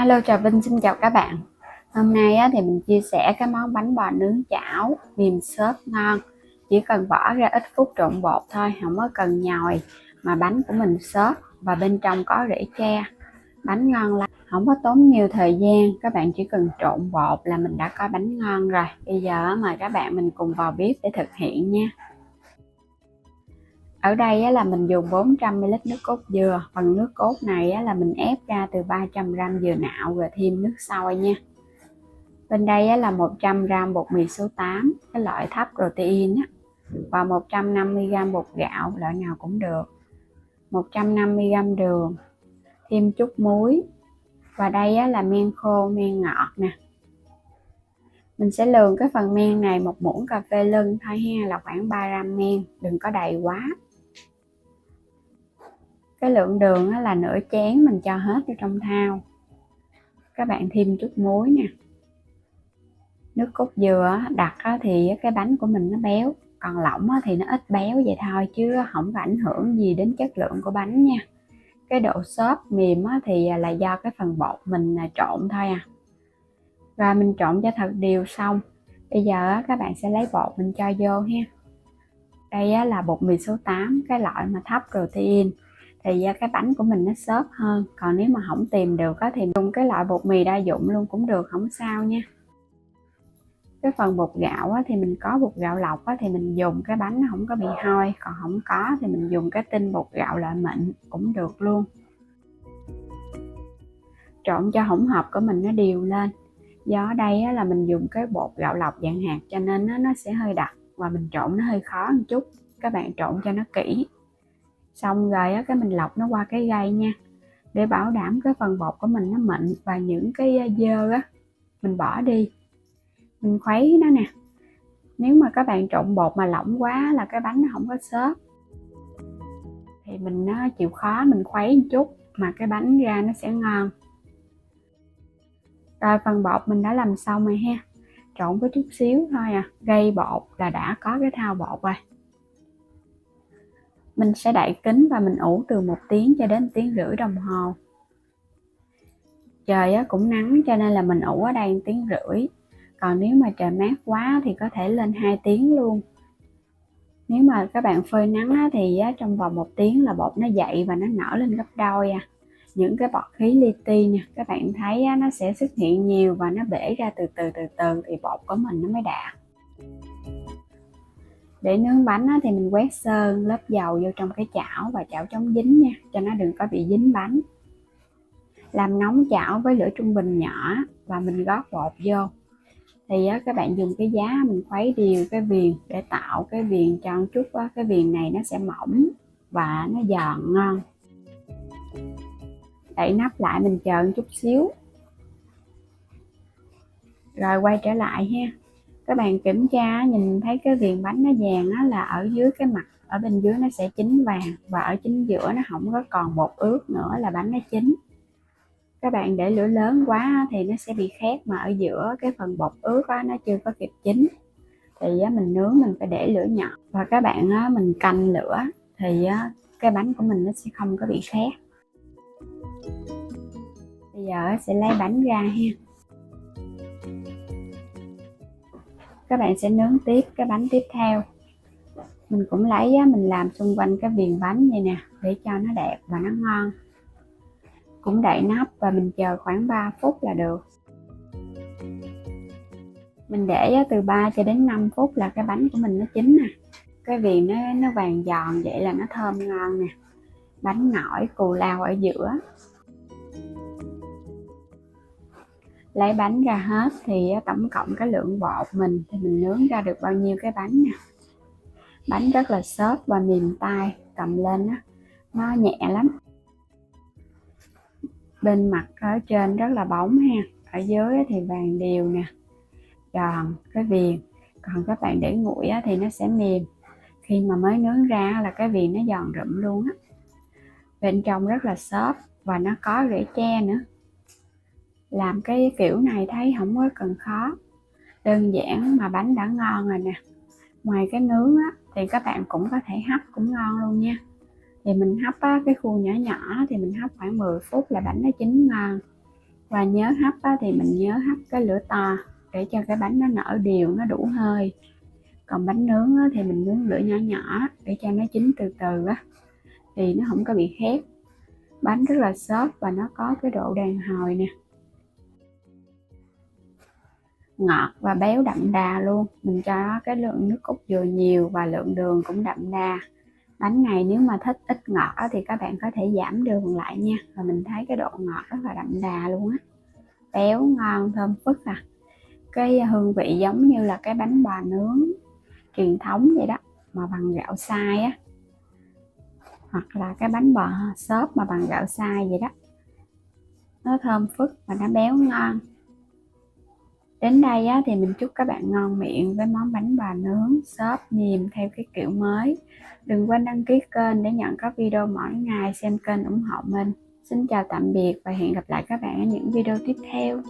Alo, chào Vinh, xin chào các bạn. Hôm nay thì mình chia sẻ cái món bánh bò nướng chảo mềm xốp ngon. Chỉ cần bỏ ra ít phút trộn bột thôi, không có cần nhồi mà bánh của mình xốp và bên trong có rễ tre. Bánh ngon lắm, không có tốn nhiều thời gian, các bạn chỉ cần trộn bột là mình đã có bánh ngon rồi. Bây giờ mời các bạn mình cùng vào bếp để thực hiện nha. Ở đây là mình dùng 400ml nước cốt dừa. Phần nước cốt này là mình ép ra từ 300g dừa nạo rồi thêm nước sôi nha. Bên đây là 100g bột mì số 8, cái loại thấp protein và 150g bột gạo, loại nào cũng được, 150g đường, thêm chút muối, và đây là men khô, men ngọt nè. Mình sẽ lường cái phần men này một muỗng cà phê lưng thôi ha, là khoảng 3g men, đừng có đầy quá. Cái lượng đường là nửa chén, mình cho hết vô trong thau. Các bạn thêm chút muối nè. Nước cốt dừa đặc thì cái bánh của mình nó béo, còn lỏng thì nó ít béo vậy thôi chứ không có ảnh hưởng gì đến chất lượng của bánh nha. Cái độ xốp mềm thì là do cái phần bột mình trộn thôi à. Rồi mình trộn cho thật đều xong. Bây giờ các bạn sẽ lấy bột mình cho vô ha. Đây là bột mì số 8, cái loại mà thấp protein, thì cái bánh của mình nó xốp hơn. Còn nếu mà không tìm được thì dùng cái loại bột mì đa dụng luôn cũng được, không sao nha. Cái phần bột gạo thì mình có bột gạo lọc thì mình dùng, cái bánh nó không có bị hôi. Còn không có thì mình dùng cái tinh bột gạo loại mịn cũng được luôn. Trộn cho hỗn hợp của mình nó đều lên. Do ở đây là mình dùng cái bột gạo lọc dạng hạt cho nên nó sẽ hơi đặc và mình trộn nó hơi khó một chút. Các bạn trộn cho nó kỹ. Xong rồi cái mình lọc nó qua cái gây nha, để bảo đảm cái phần bột của mình nó mịn và những cái dơ mình bỏ đi. Mình khuấy nó nè. Nếu mà các bạn trộn bột mà lỏng quá là cái bánh nó không có xốp, thì mình nó chịu khó mình khuấy một chút mà cái bánh ra nó sẽ ngon. Rồi phần bột mình đã làm xong rồi ha. Trộn có chút xíu thôi à, gây bột là đã có cái thau bột rồi. Mình sẽ đậy kính và mình ủ từ 1 tiếng cho đến 1,5 tiếng đồng hồ. Trời cũng nắng cho nên là mình ủ ở đây 1,5 tiếng. Còn nếu mà trời mát quá thì có thể lên 2 tiếng luôn. Nếu mà các bạn phơi nắng thì trong vòng 1 tiếng là bột nó dậy và nó nở lên gấp đôi à. Những cái bọt khí li ti nè, các bạn thấy nó sẽ xuất hiện nhiều và nó bể ra từ từ thì bột của mình nó mới đạt. Để nướng bánh thì mình quét sơn lớp dầu vô trong cái chảo và chảo chống dính nha, cho nó đừng có bị dính bánh. Làm nóng chảo với lửa trung bình nhỏ và mình gót bột vô. Thì các bạn dùng cái giá mình khuấy đều cái viền để tạo cái viền cho một chút cái viền này nó sẽ mỏng và nó giòn ngon. Đậy nắp lại mình chờ một chút xíu. Rồi quay trở lại ha. Các bạn kiểm tra nhìn thấy cái viền bánh nó vàng là ở dưới cái mặt, ở bên dưới nó sẽ chín vàng và ở chính giữa nó không có còn bột ướt nữa là bánh nó chín. Các bạn để lửa lớn quá thì nó sẽ bị khét, mà ở giữa cái phần bột ướt nó chưa có kịp chín thì mình nướng mình phải để lửa nhỏ và các bạn mình canh lửa thì cái bánh của mình nó sẽ không có bị khét. Bây giờ sẽ lấy bánh ra ha. Các bạn sẽ nướng tiếp cái bánh tiếp theo. Mình cũng lấy mình làm xung quanh cái viền bánh vậy nè, để cho nó đẹp và nó ngon. Cũng đậy nắp và mình chờ khoảng 3 phút là được. Mình để từ 3 cho đến 5 phút là cái bánh của mình nó chín nè. Cái viền nó vàng giòn vậy là nó thơm ngon nè. Bánh nổi cù lao ở giữa. Lấy bánh ra hết thì tổng cộng cái lượng bột mình thì mình nướng ra được bao nhiêu cái bánh nè. Bánh rất là xốp và mềm tay, cầm lên nó nhẹ lắm. Bên mặt ở trên rất là bóng ha, ở dưới thì vàng đều nè, giòn cái viền. Còn các bạn để nguội thì nó sẽ mềm. Khi mà mới nướng ra là cái viền nó giòn rụm luôn á. Bên trong rất là xốp và nó có rễ tre nữa. Làm cái kiểu này thấy không có cần khó, đơn giản mà bánh đã ngon rồi nè. Ngoài cái nướng thì các bạn cũng có thể hấp cũng ngon luôn nha. Thì mình hấp cái khuôn nhỏ nhỏ thì mình hấp khoảng 10 phút là bánh nó chín ngon. Và nhớ hấp á, thì mình nhớ hấp cái lửa to để cho cái bánh nó nở đều, nó đủ hơi. Còn bánh nướng á, thì mình nướng lửa nhỏ nhỏ để cho nó chín từ từ á, thì nó không có bị khét. Bánh rất là xốp và nó có cái độ đàn hồi nè, ngọt và béo đậm đà luôn. Mình cho cái lượng nước cốt dừa nhiều và lượng đường cũng đậm đà. Bánh này nếu mà thích ít ngọt á, thì các bạn có thể giảm đường lại nha. Và mình thấy cái độ ngọt rất là đậm đà luôn á, béo ngon thơm phức à. Cái hương vị giống như là cái bánh bò nướng truyền thống vậy đó, mà bằng gạo xay á, hoặc là cái bánh bò xốp mà bằng gạo xay vậy đó. Nó thơm phức và nó béo ngon. Đến đây á, thì mình chúc các bạn ngon miệng với món bánh bò nướng xốp mềm theo cái kiểu mới. Đừng quên đăng ký kênh để nhận các video mỗi ngày, xem kênh ủng hộ mình. Xin chào tạm biệt và hẹn gặp lại các bạn ở những video tiếp theo.